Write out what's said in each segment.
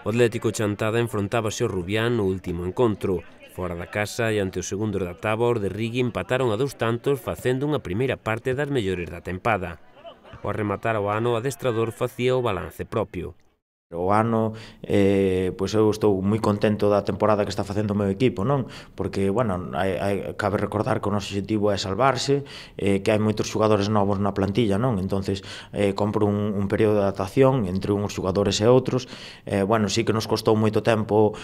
O Atlético Chantada enfrontábase ao Rubián no último encontro. Fora da casa e ante o segundo da táboa, os de Rigui empataron a 2 tantos facendo unha primeira parte das mellores da tempada. Ao rematar o ano, o adestrador facía o balance propio. O ano, pois eu estou moi contento da temporada que está facendo o meu equipo, non? Porque, bueno, cabe recordar que o noso objetivo é salvarse, que hai moitos xogadores novos na plantilla, non? Entonces, compro un período de adaptación entre uns xogadores e outros. Bueno, sí que nos costou moito tempo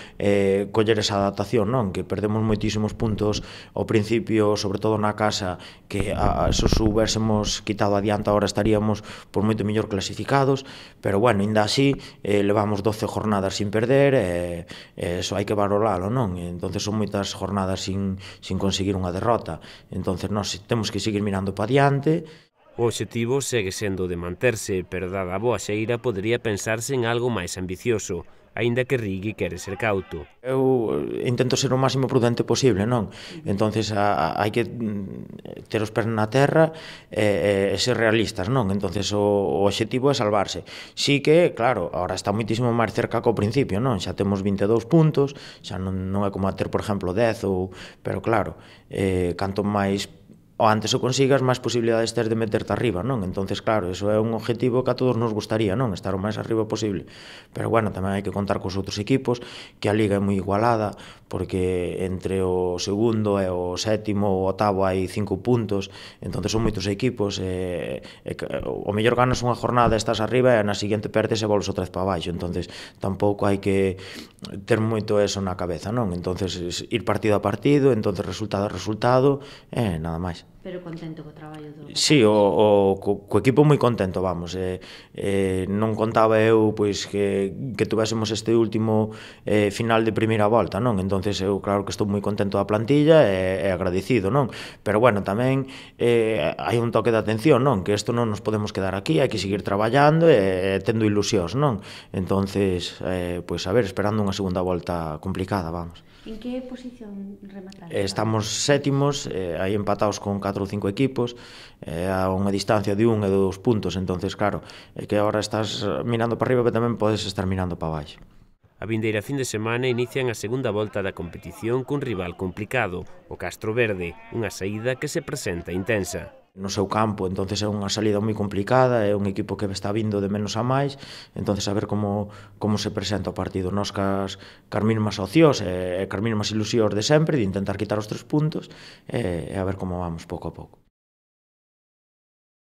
coller esa adaptación, non? Que perdemos moitísimos puntos ao principio, sobre todo na casa, que se os hubiésemos quitado adiante agora estaríamos por moito mellor clasificados, pero, bueno, ainda así, levamos 12 jornadas sin perder e eso hai que valoralo, non? Entonces son moitas jornadas sin conseguir unha derrota. Entonces nós temos que seguir mirando para diante. O obxectivo segue sendo o de manterse, pero dada a boa xeira podería pensarse en algo máis ambicioso, aínda que Rigui quere ser cauto. Eu intento ser o máximo prudente posible, non? Entonces hai que ter os pés na terra e ser realistas, non? Entonces o obxectivo é salvarse. Sí que, claro, agora está moitísimo máis cerca que ao principio, non? Xa temos 22 puntos, xa non é como a ter, por exemplo, 10 ou... Pero claro, canto máis o antes o consigas, máis posibilidades tes de meterte arriba, non? Entonces, claro, eso é un objetivo que a todos nos gustaría, non? Estar o máis arriba posible. Pero, bueno, tamén hai que contar cos outros equipos, que a liga é moi igualada, porque entre o segundo e o sétimo o octavo hai 5 puntos, entonces son moitos equipos, o mellor ganas unha jornada e estás arriba e na seguinte perdes e volves outra vez para baixo, entonces tampouco hai que ter moito eso na cabeza, non? Entonces, ir partido a partido, entonces resultado a resultado, e nada máis. Pero contento co traballo do... Sí, co equipo moi contento, vamos. Non contaba eu pois que tuvésemos este último final de primeira volta, non? Entonces eu claro que estou moi contento da plantilla e agradecido, non? Pero bueno, tamén hai un toque de atención, non? Que isto non nos podemos quedar aquí, hai que seguir traballando e tendo ilusións, non? Entonces, pois a ver, esperando unha segunda volta complicada, vamos. En que posición remataron? Estamos sétimos, aí empatados con 4 ou 5 equipos, a unha distancia de 1 e 2 puntos, entonces claro, é que agora estás mirando para arriba, pero tamén podes estar mirando para baixo. A vindeira fin de semana inician a segunda volta da competición cun rival complicado, o Castro Verde, unha saída que se presenta intensa. No seu campo, entonces é unha salida moi complicada, é un equipo que está vindo de menos a máis, entonces a ver como se presenta o partido. Nos cas mínimas opcións e cas mínimas ilusións de sempre, de intentar quitar os 3 puntos, e a ver como vamos pouco a pouco.